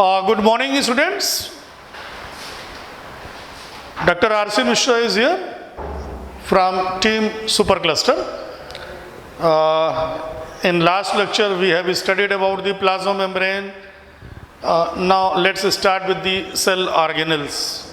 Good morning, students. Dr. R.C. Mishra is here from Team Supercluster. In last lecture, we have studied about the plasma membrane. Now, let's start with the cell organelles.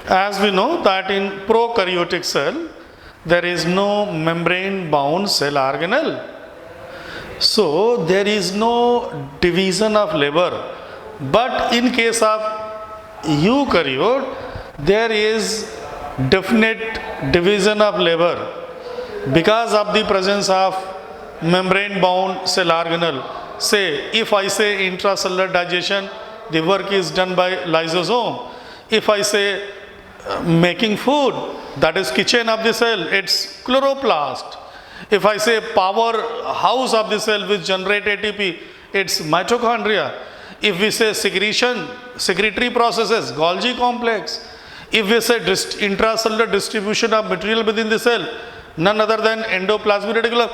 As we know that in prokaryotic cell, there is no membrane bound cell organelle. So, there is no division of labor. But in case of eukaryote, there is definite division of labor because of the presence of membrane bound cell organelle. Say, if I say intracellular digestion, the work is done by lysosome. If I say making food, that is kitchen of the cell, it's chloroplast. If I say powerhouse of the cell which generate ATP, it's mitochondria. If we say secretion, secretory processes, Golgi complex. If we say intracellular distribution of material within the cell, none other than endoplasmic reticulum.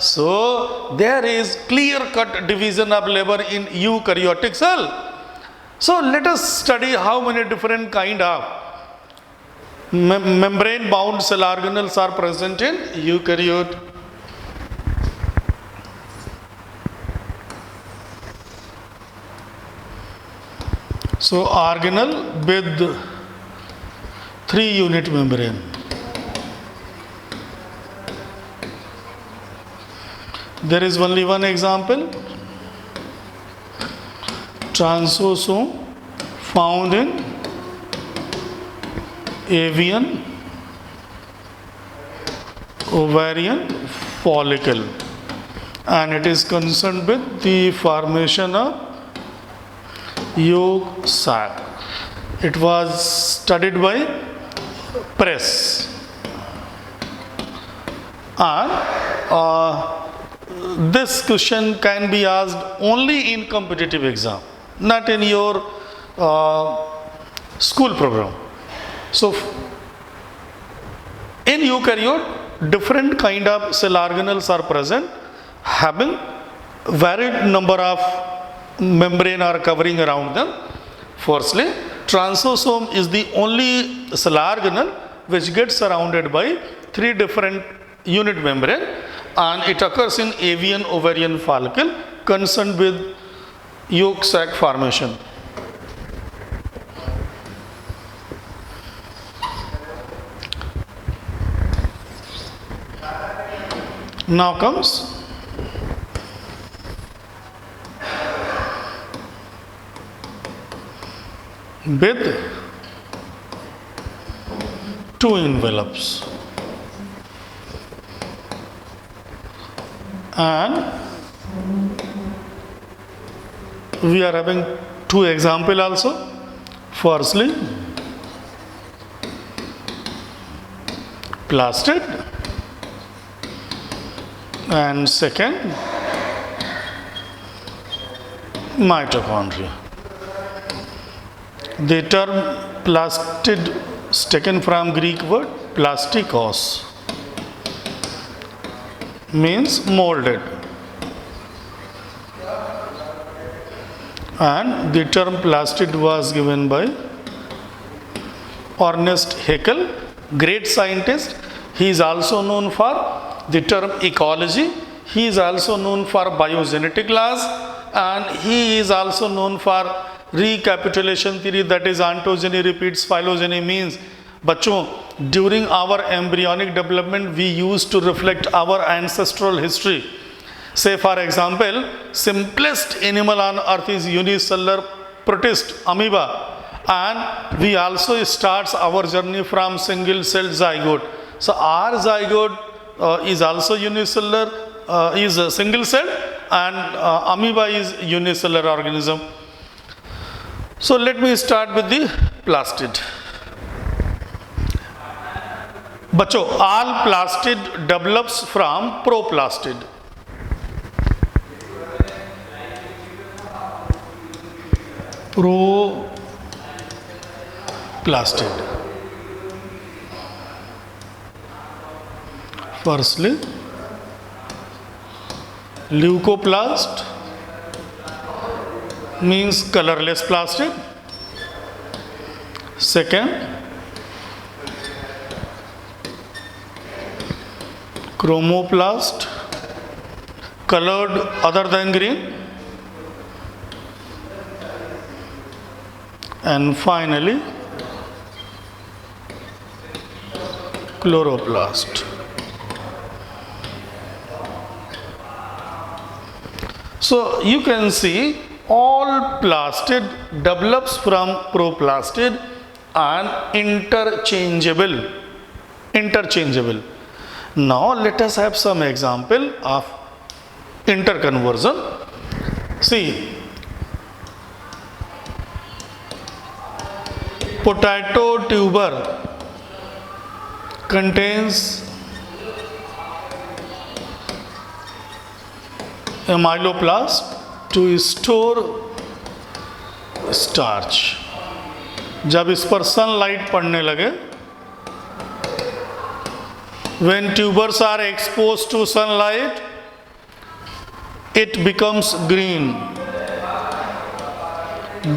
So there is clear-cut division of labor in eukaryotic cell. So let us study how many different kind of membrane bound cell organelles are present in eukaryote. So organelle with 3-unit membrane. There is only one example, transposome found in avian ovarian follicle, and it is concerned with the formation of yolk sac. It was studied by Press, and this question can be asked only in competitive exam, not in your school program. So, in eukaryote, different kind of cell organelles are present, having varied number of membrane are covering around them. Firstly, transposome is the only cell organelle which gets surrounded by 3 different unit membrane, and it occurs in avian ovarian follicle concerned with yolk sac formation. Now comes with 2 envelopes, and we are having 2 examples also. Firstly, plastid, and second, mitochondria. The term plastid is taken from Greek word plastikos, means molded, and the term plastid was given by Ernest Haeckel, great scientist. He is also known for the term ecology. He is also known for biogenetic laws, and he is also known for recapitulation theory, that is ontogeny repeats phylogeny. Means bachcho, during our embryonic development we used to reflect our ancestral history. Say for example, simplest animal on earth is unicellular protist, amoeba, and we also starts our journey from single celled zygote. So our zygote is also unicellular, is single celled, and amoeba is unicellular organism. So let me start with the plastid. बच्चों, all plastid develops from proplastid. Proplastid. Firstly, leucoplast means colorless plastid. Second, chromoplast, colored other than green. And finally, chloroplast. So you can see all plastid develops from proplastid and interchangeable. Now let us have some example of interconversion. See, potato tuber contains amyloplast to store starch. जब इस पर sunlight पड़ने लगे, when tubers are exposed to sunlight, it becomes green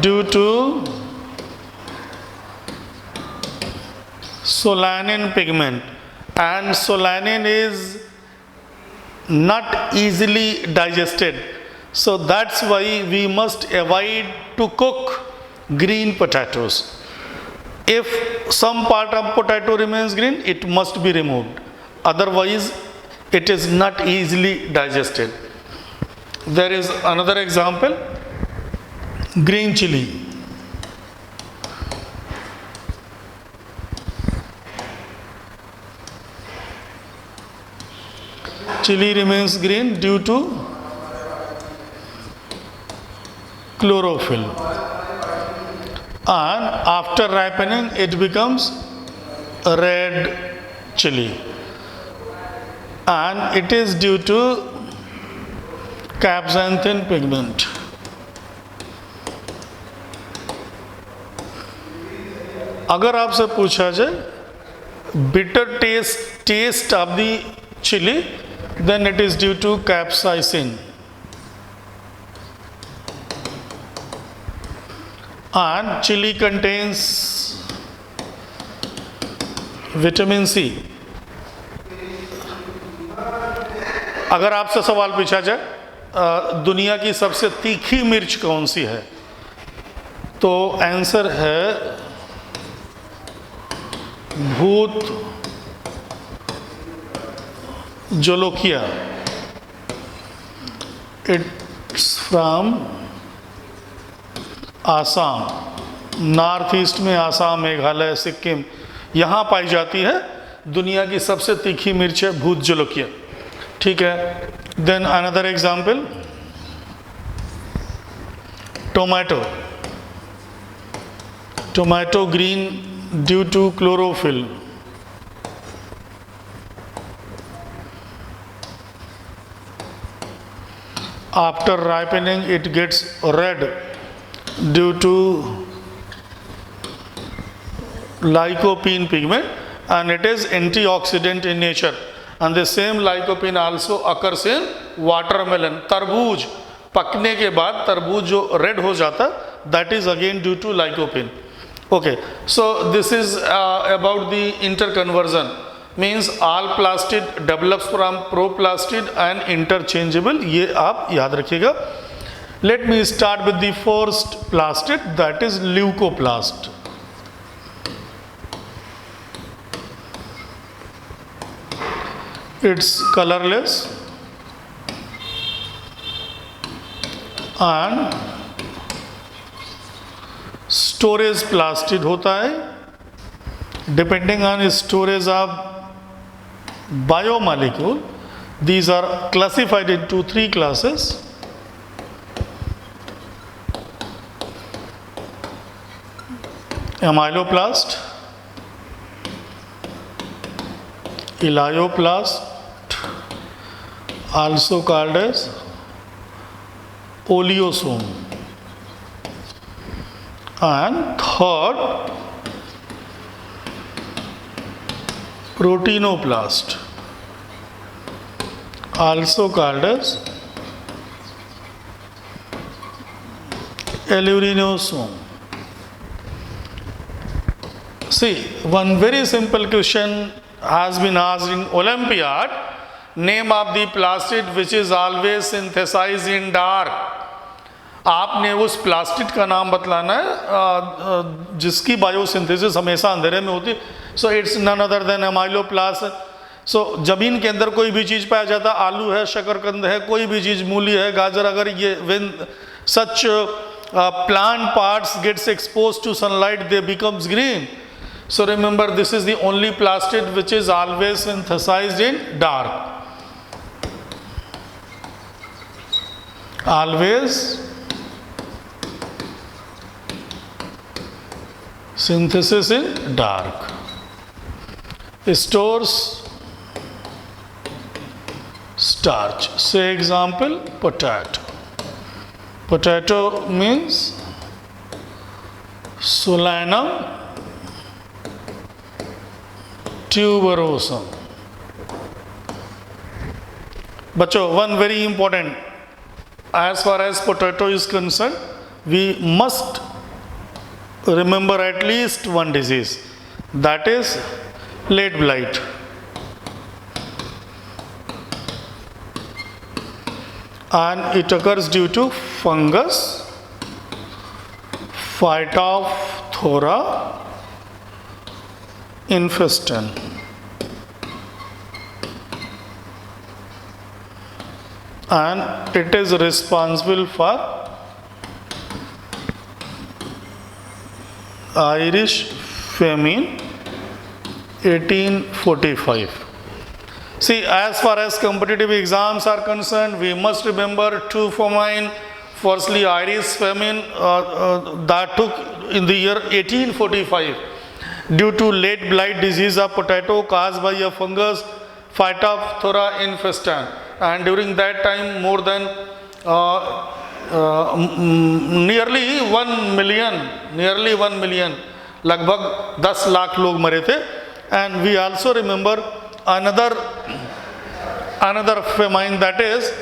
due to solanin pigment, and solanin is not easily digested, so that's why we must avoid to cook green potatoes. If some part of potato remains green, it must be removed, otherwise it is not easily digested. There is another example, green chili. Chili remains green due to chlorophyll, and after ripening it becomes red chili, and it is due to capsanthin pigment. अगर आपसे पूछा जाए bitter taste of the chili, then it is due to capsaicin. And chili contains vitamin C. अगर आपसे सवाल पूछा जाए दुनिया की सबसे तीखी मिर्च कौन सी है, तो आंसर है भूत jolokia. It's from Assam, north east में आसाम, मेघालय, सिक्किम, यहाँ पाई जाती है. दुनिया की सबसे तीखी मिर्च है भूत जोलोकिया. ठीक है. Then another example, tomato green due to chlorophyll. After ripening it gets red due to lycopene pigment, and it is antioxidant in nature, and the same lycopene also occurs in watermelon. तरबूज पकने के बाद तरबूज जो red हो जाता, that is again due to lycopene. Okay, so this is about the interconversion. Means all plastid develops from proplastid and interchangeable. ये आप याद रखिएगा. Let me start with the first plastid, that is leucoplast. It's colorless and storage plastid होता है. Depending on storage of biomolecule, these are classified into 3 classes. Amyloplast, elioplast, also called as oleosome. and third proteinoplast, also called as aluminosome. See, one very simple question has been asked in Olympiad. Name of the plastid which is always synthesized in dark. आपने उस plastid का नाम बतलाना है जिसकी biosynthesis हमेशा अंधेरे में होती है. So it's none other than amyloplast. So जमीन के अंदर कोई भी चीज़ पाया जाता है, आलू है, शकरकंद है, कोई भी चीज़, मूली है, गाजर, अगर ये when such plant parts gets exposed to sunlight, they becomes green. So remember, this is the only plastid which is always synthesized in dark. Always synthesis in dark. Stores starch. Say example, potato. Potato means Solanum tuberosum. बच्चों, one very important, as far as potato is concerned, we must remember at least one disease, that is late blight. And it occurs due to fungus Phytophthora infestan. And it is responsible for Irish famine 1845. See, as far as competitive exams are concerned, we must remember two famine. Firstly, Irish famine that took in the year 1845 due to late blight disease of potato caused by a fungus Phytophthora infestan. And during that time, more than nearly 1 million, लगभग 10 लाख लोग मरे थे. And we also remember another famine, that is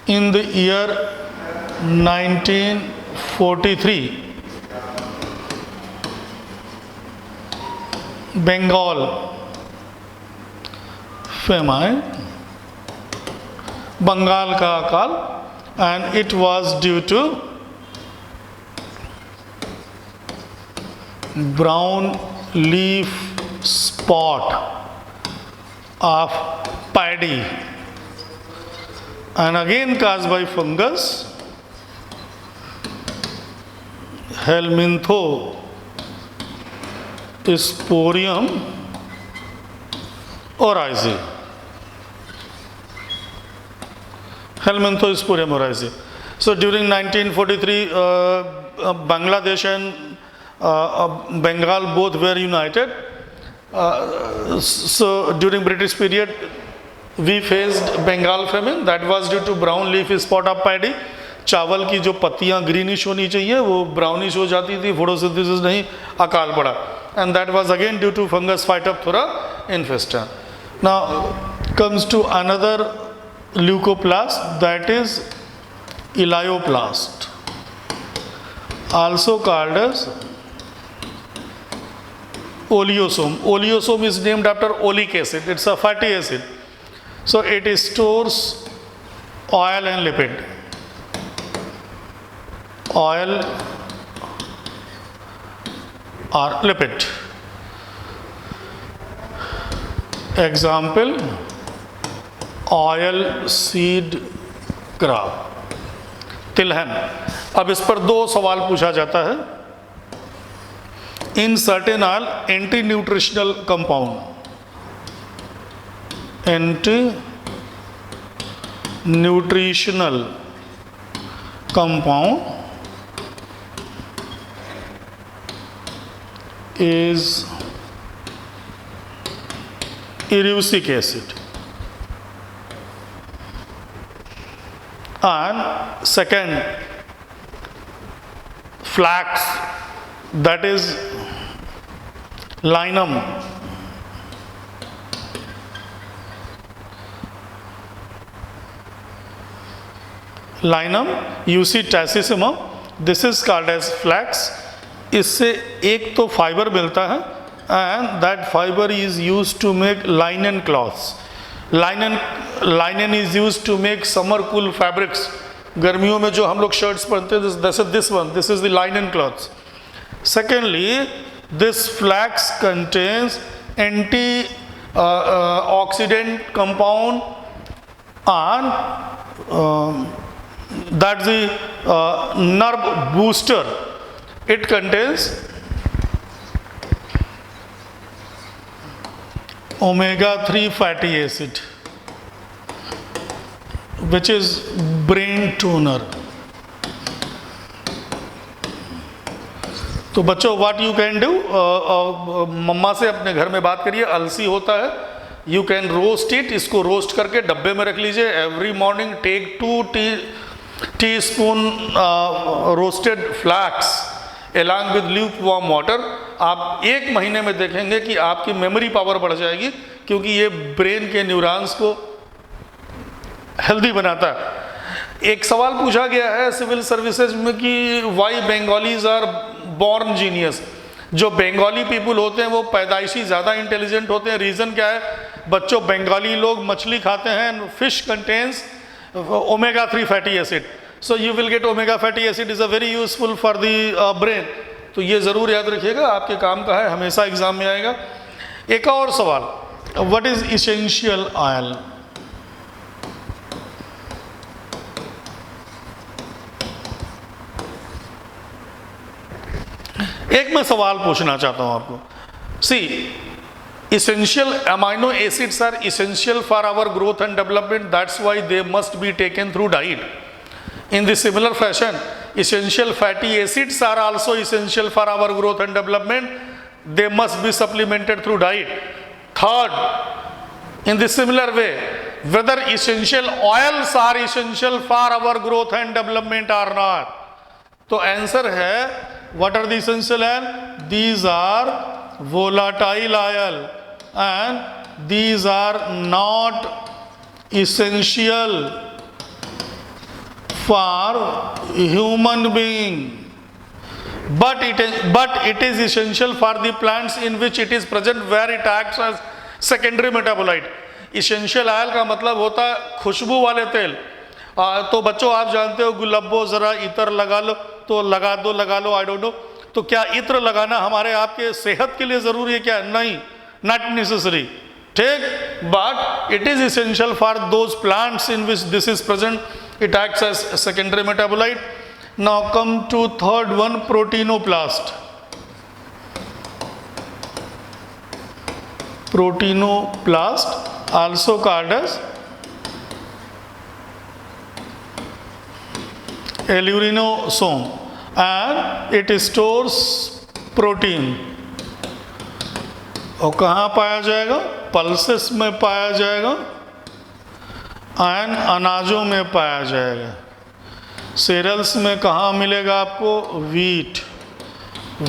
in the year 1943, Bengal famine, Bengal का अकाल, and it was due to brown leaf spot of paddy, and again caused by fungus Helminthosporium oryzae. Helminthosporium oryzae. So during 1943, Bangladesh and Bengal both were united. So during British period, we faced Bengal famine. That was due to brown leaf spot of paddy. चावल की जो पत्तियां greenish होनी चाहिए वो brownish हो जाती थी, फोटोसिंथेसिस नहीं, अकाल पड़ा. And that was again due to fungus Phytophthora infestan. Now comes to another leucoplast, that is Elioplast, also called as oleosome. Oleosome is named after oleic acid. It's a fatty acid. So it stores oil and lipid. Oil or lipid. Example, oil seed crop, तिलहन. अब इस पर दो सवाल पूछा जाता है. In certain oil, anti-nutritional compound, anti-nutritional compound is erucic acid, and second flax, that is linum. Linum, you see tassissimum, this is called as flax. इससे एक तो फाइबर मिलता है and that fiber is used to make linen cloths. Linen is used to make summer cool fabrics. गर्मियों में जो हम लोग शर्ट्स पहनते हैं, this is the linen cloths. Secondly, this flax contains oxidant compound and that's the nerve booster. It contains omega-3 fatty acid, which is brain toner. तो बच्चों, what you can do, मम्मा से अपने घर में बात करिए, अलसी होता है, यू कैन रोस्ट इट, इसको रोस्ट करके डब्बे में रख लीजिए. Every morning take 2 teaspoon roasted flax along with lukewarm water. आप 1 महीने में देखेंगे कि आपकी मेमोरी पावर बढ़ जाएगी, क्योंकि ये ब्रेन के न्यूरॉन्स को हेल्दी बनाता है. एक सवाल पूछा गया है सिविल सर्विसेज में कि why Bengalis are born genius. जो बंगाली पीपुल होते हैं वो पैदाइशी ज़्यादा इंटेलिजेंट होते हैं. रीज़न क्या है बच्चों? बंगाली लोग मछली खाते हैं. Fish contains omega-3 fatty acid, so you will get omega fatty acid is a very useful for the brain. तो ये ज़रूर याद रखिएगा, आपके काम का है, हमेशा एग्जाम में आएगा. एक और सवाल, what is essential oil? एक मैं सवाल पूछना चाहता हूं आपको. सी, essential amino acids are essential for our growth and development. That's why they must be taken through diet. In the similar fashion, essential fatty acids are also essential for our growth and development. They must be supplemented through diet. Third, in the similar way, whether essential oils are essential for our growth and development or not. तो answer है, what are the essential oil? These are volatile oil and these are not essential for human being, but it is essential for the plants in which it is present, where it acts as secondary metabolite. essential oil का मतलब होता है खुशबू वाले तेल. तो बच्चों आप जानते हो, गुलाबो जरा इत्र लगा लो, तो लगा लो, आई डोंट नो. तो क्या इत्र लगाना हमारे आपके सेहत के लिए ज़रूरी है क्या? नहीं, नॉट नेसेसरी. ठीक, but it is essential for those plants in which this is present. It acts as secondary metabolite. Now come to third one, proteinoplast. Proteinoplast also called as aleuronosome and it stores protein. और कहाँ पाया जाएगा? Pulses में पाया जाएगा and अनाजों में पाया जाएगा. सेरेल्स में कहाँ मिलेगा आपको?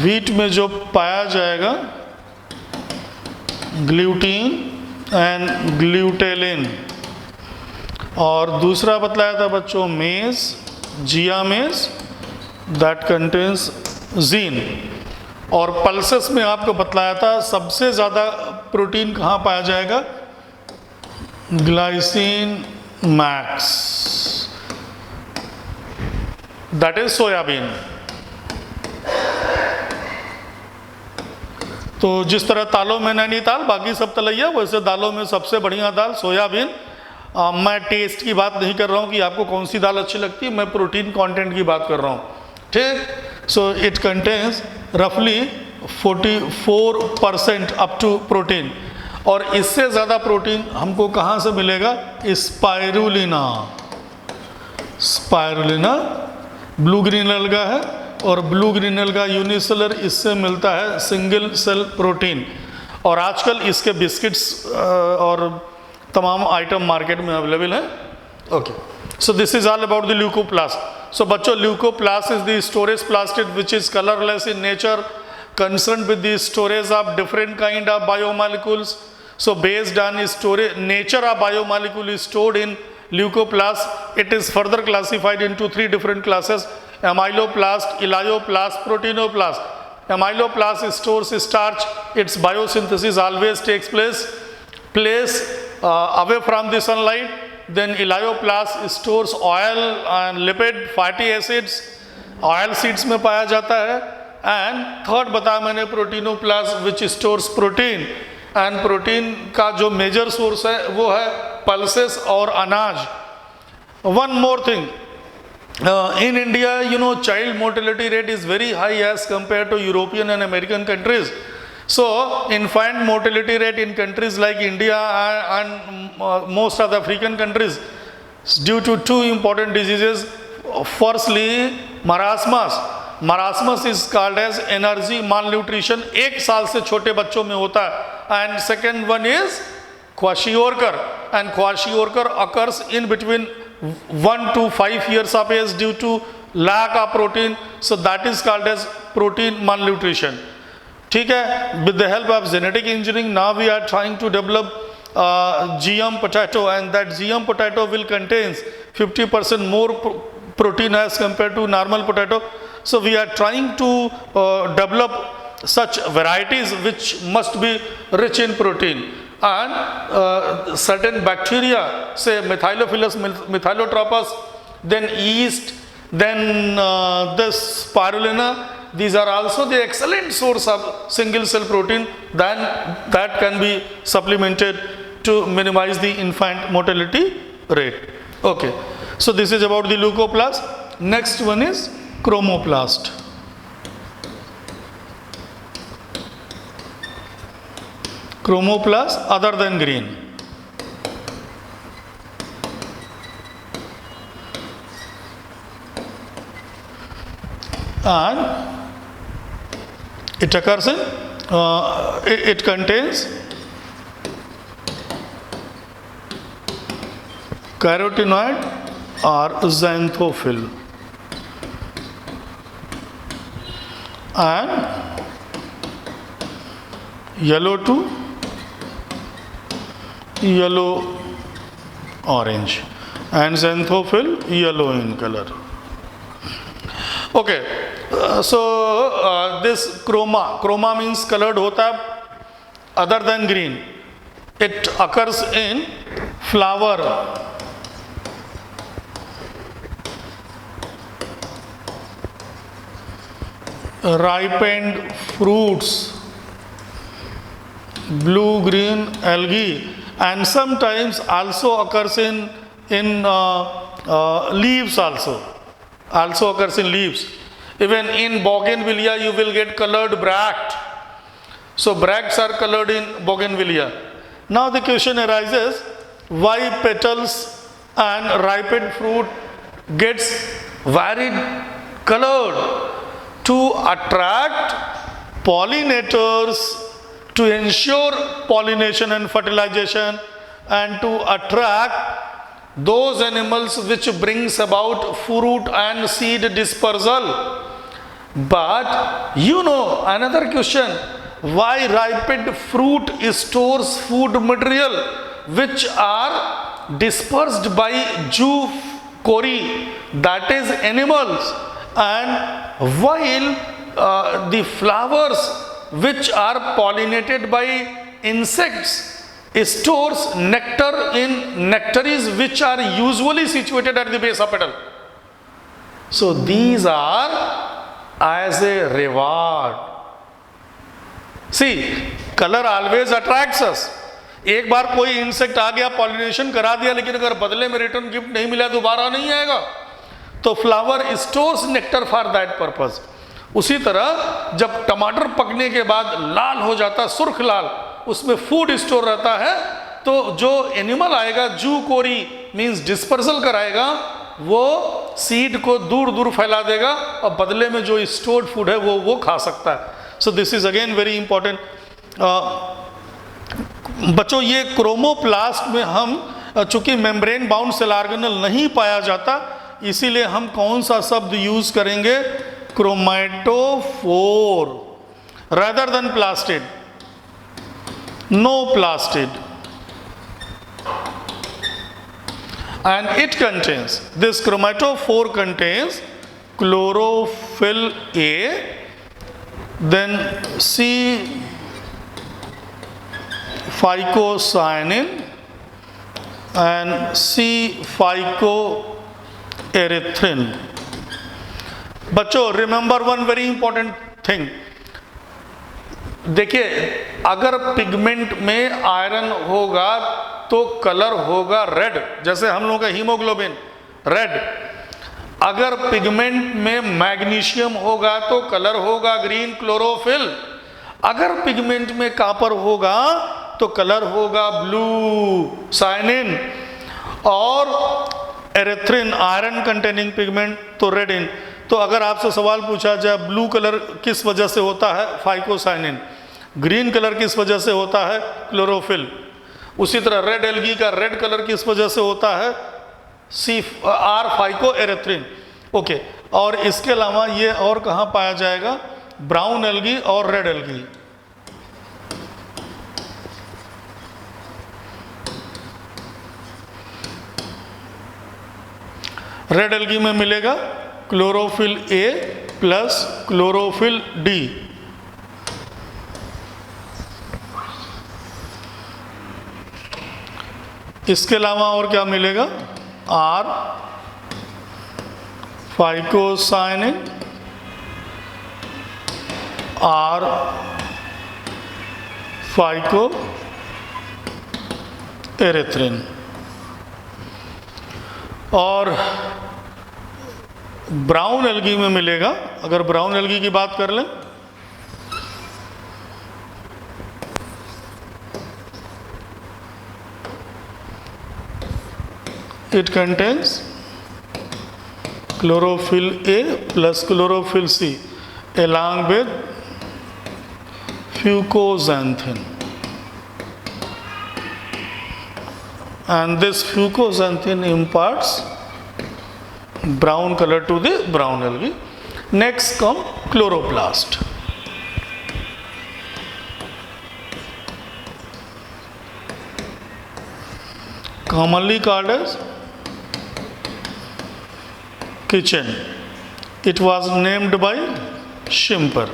वीट में जो पाया जाएगा ग्लूटीन एंड ग्लूटेलिन. और दूसरा बतलाया था बच्चों मेज, जिया मेज, दैट कंटेन्स जीन. और पल्सेस में आपको बतलाया था सबसे ज़्यादा प्रोटीन कहाँ पाया जाएगा? Glycine max, that is soybean. तो जिस तरह दालों में नैनीताल, बाकी सब तलैया, वैसे दालों में सबसे बढ़िया दाल सोयाबीन. मैं टेस्ट की बात नहीं कर रहा हूँ कि आपको कौन सी दाल अच्छी लगती है, मैं प्रोटीन कंटेंट की बात कर रहा हूँ. ठीक, सो इट कंटेन्स रफली 44% अप टू प्रोटीन. और इससे ज़्यादा प्रोटीन हमको कहाँ से मिलेगा? स्पाइरुलिना. स्पाइरुलिना ब्लू ग्रीन अलगा है, और ब्लू ग्रीन अलगा यूनिसेलर, इससे मिलता है सिंगल सेल प्रोटीन. और आजकल इसके बिस्किट्स और तमाम आइटम मार्केट में अवेलेबल है. Okay, so this is all about the leucoplast. So बच्चों leucoplast is the storage plastid which is colorless in nature, concerned with the storage of different kind of biomolecules. So based on storage nature of biomolecule is stored in leucoplast. It is further classified into three different classes: amyloplast, elioplast, proteinoplast. Amyloplast stores starch. Its biosynthesis always takes place away from the sunlight. Then elioplast stores oil and lipid, fatty acids, oil seeds में पाया जाता है. And third बताया मैंने प्रोटीनोप्लास्ट which stores protein. And protein का जो major source है वो है पल्सेस और अनाज. One more thing. In India, you know, child mortality rate is very high as compared to European and American countries. So, infant mortality rate in countries like India and most of the African countries due to two important diseases. Firstly, marasmus. Marasmus is called as energy malnutrition. 1 साल से छोटे बच्चों में होता है. And second one is kwashiorkor. And kwashiorkor occurs in between 1 to 5 years of age due to lack of protein. So that is called as protein malnutrition. ठीक है. With the help of genetic engineering, now we are trying to develop GM potato, and that GM potato will contains 50% more protein as compared to normal potato. So we are trying to develop such varieties which must be rich in protein. And certain bacteria, say Methylophilus methylotropus, then yeast, then this spirulina, these are also the excellent source of single cell protein that can be supplemented to minimize the infant mortality rate. Okay, so this is about the leucoplast. Next one is chromoplast. Chromoplast other than green. And it occurs in, it contains carotenoid or xanthophyll. And yellow to yellow orange, and xanthophyll yellow in color. Okay, so this chroma means colored hota hai other than green. It occurs in flower, ripened fruits, blue green algae, and sometimes also occurs in leaves also occurs in leaves. Even in bougainvillea you will get colored bract. So bracts are colored in bougainvillea. Now the question arises, why petals and ripened fruit gets varied colored? To attract pollinators, to ensure pollination and fertilization, and to attract those animals which brings about fruit and seed dispersal. But you know another question, why ripened fruit stores food material which are dispersed by Jew cori, that is animals, and while the flowers which are pollinated by insects stores nectar in nectaries which are usually situated at the base of petal. So these are as a reward. See, color always attracts us. एक बार कोई insect आ गया, pollination करा दिया, लेकिन अगर बदले में return gift नहीं मिला दोबारा नहीं आएगा. तो flower stores nectar for that purpose. उसी तरह जब टमाटर पकने के बाद लाल हो जाता, सुर्ख लाल, उसमें फूड स्टोर रहता है, तो जो एनिमल आएगा जू कोरी मींस डिस्पर्सल कराएगा, वो सीड को दूर दूर फैला देगा और बदले में जो स्टोर्ड फूड है वो खा सकता है. सो this is again very important. बच्चों ये क्रोमोप्लास्ट में हम चूंकि मेम्ब्रेन बाउंड सेल ऑर्गेनल नहीं पाया जाता, इसीलिए हम कौन सा शब्द यूज करेंगे, chromatophore rather than plastid. No plastid. And it contains, this chromatophore contains chlorophyll A, then C phycocyanin and C phycoerythrin. बच्चों remember one very important thing, देखिए अगर पिगमेंट में आयरन होगा तो कलर होगा रेड, जैसे हम लोगों का हीमोग्लोबिन रेड। अगर पिगमेंट में मैग्नीशियम होगा तो कलर होगा ग्रीन, क्लोरोफिल। अगर पिगमेंट में कॉपर होगा तो कलर होगा ब्लू, साइनिन। और एरेथ्रिन आयरन कंटेनिंग पिगमेंट तो रेड इन। तो अगर आपसे सवाल पूछा जाए ब्लू कलर किस वजह से होता है, फाइकोसाइनिन। ग्रीन कलर किस वजह से होता है, क्लोरोफिल। उसी तरह रेड एल्गी का रेड कलर किस वजह से होता है, आर फाइकोएरेथ्रिन। ओके, और इसके अलावा ये और कहाँ पाया जाएगा, ब्राउन एल्गी और रेड एल्गी। रेड एल्गी में मिलेगा chlorophyll A plus chlorophyll D. इसके अलावा और क्या मिलेगा, आर फाइकोसाइनिन, आर फाइको एरेथ्रिन। और ब्राउन एल्गी में मिलेगा, अगर ब्राउन एल्गी की बात कर लें, it contains chlorophyll A plus chlorophyll C along with fucoxanthin, and this fucoxanthin imparts brown color to the brown algae. Next come chloroplast. Commonly called as kitchen. It was named by Schimper.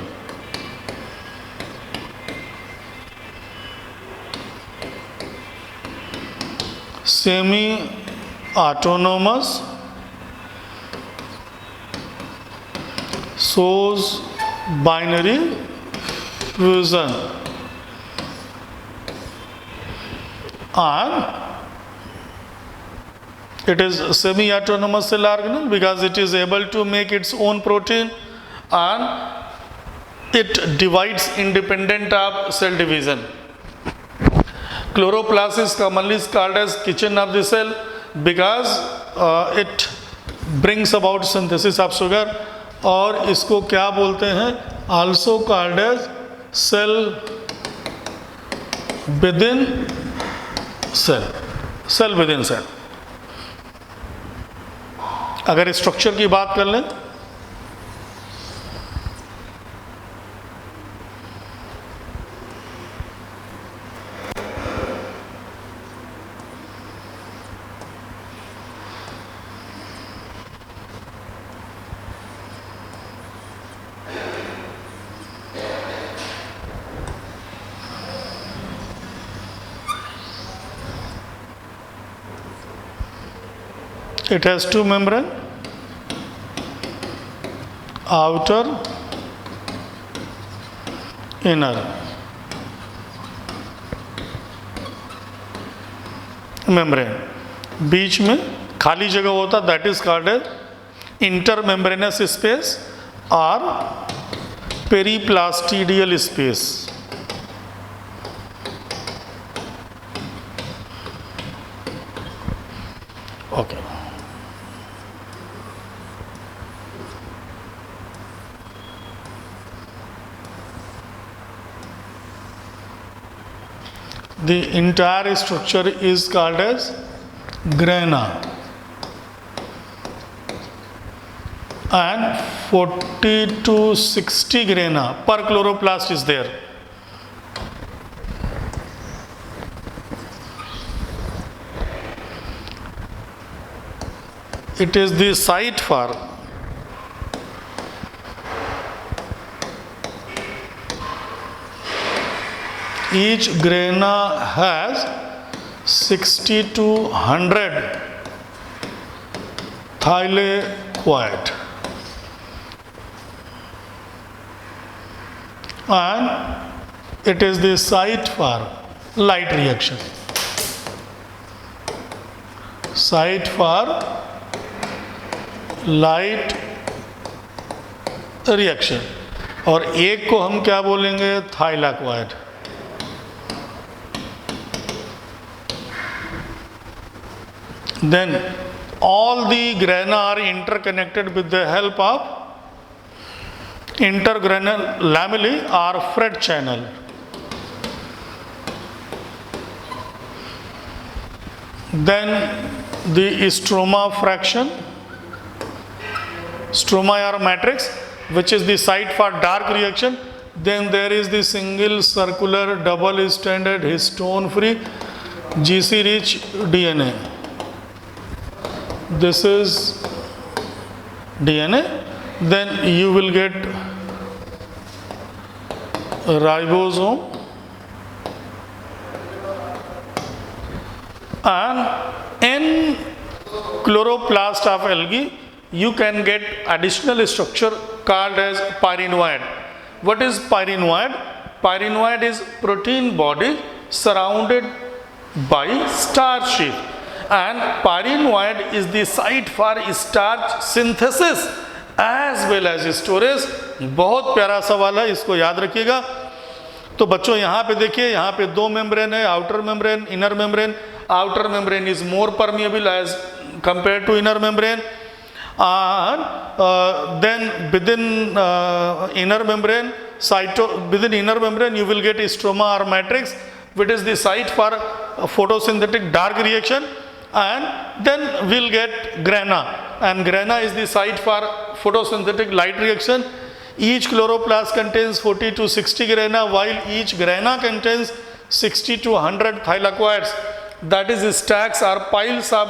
Semi-autonomous, shows binary fusion, and it is semi-autonomous cell organelle because it is able to make its own protein and it divides independent of cell division. Chloroplast is commonly called as kitchen of the cell because it brings about synthesis of sugar, और इसको क्या बोलते हैं, also called as cell within cell, cell within cell। अगर structure की बात कर लें, it has two membrane, outer, inner membrane। बीच में खाली जगह होता, that is called as intermembranous space or periplastidial space। Okay, the entire structure is called as grana। and 40 to 60 grana per chloroplast is there. It is the site for each grana has 60 to 100 thylakoid, and it is the site for light reaction. Site for light reaction, और एक को हम क्या बोलेंगे, thylakoid. Then all the grana are interconnected with the help of intergranal lamellae or Fred channel. Then the stroma fraction, stroma or matrix, which is the site for dark reaction. Then there is the single circular double stranded histone free GC rich DNA. This is DNA. Then you will get ribosome, and in chloroplast of algae you can get additional structure called as pyrenoid. What is pyrenoid? Pyrenoid is protein body surrounded by starch sheath, and pyrenoid is the site for starch synthesis as well as storage. बहुत प्यारा सवाल है, इसको याद रखिएगा. तो बच्चों यहाँ पे देखिए, यहाँ पे दो मेम्ब्रेन है, outer membrane, inner membrane. Outer membrane is more permeable as compared to inner membrane, and then within inner membrane, within inner membrane you will get stroma or matrix, which is the site for photosynthetic dark reaction, and then we'll get grana, and grana is the site for photosynthetic light reaction. Each chloroplast contains 40 to 60 grana, while each grana contains 60 to 100 thylakoids. That is stacks or piles of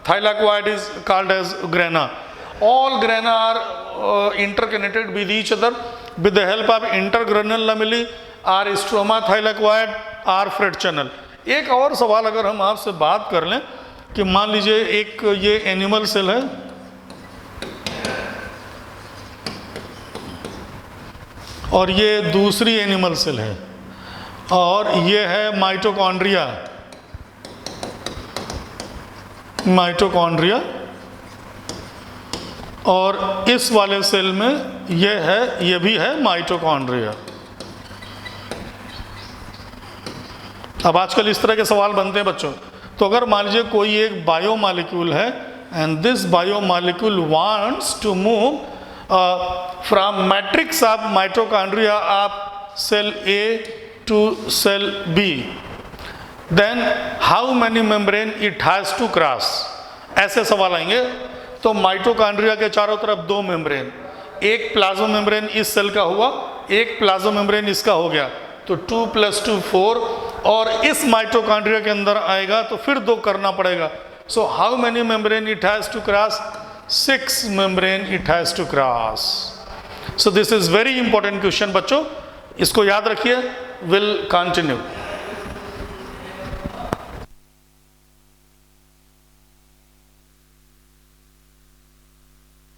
thylakoid is called as grana. All grana are interconnected with each other with the help of intergranal lamellae or stroma thylakoid or Fred channel. एक और सवाल अगर हम आपसे बात कर लें कि मान लीजिए एक ये एनिमल सेल है और ये दूसरी एनिमल सेल है, और ये है माइटोकॉन्ड्रिया. माइटोकॉन्ड्रिया, और इस वाले सेल में ये है, ये भी है माइटोकॉन्ड्रिया. अब आजकल इस तरह के सवाल बनते हैं बच्चों. तो अगर मान लीजिए कोई एक बायोमॉलिक्यूल है, and this biomolecule wants to move from matrix of mitochondria of cell A to cell B, then how many membrane it has to cross. ऐसे सवाल आएंगे. तो माइटोकॉन्ड्रिया के चारों तरफ दो मेम्ब्रेन, एक प्लाज्मा मेम्ब्रेन इस सेल का हुआ, एक प्लाज्मा मेम्ब्रेन इसका हो गया, तो 2 + 2 4, और इस माइटोकॉन्ड्रिया के अंदर आएगा तो फिर दो करना पड़ेगा. So how many membrane it has to cross? 6 membrane it has to cross. So this is very important question बच्चों, इसको याद रखिए. Will continue.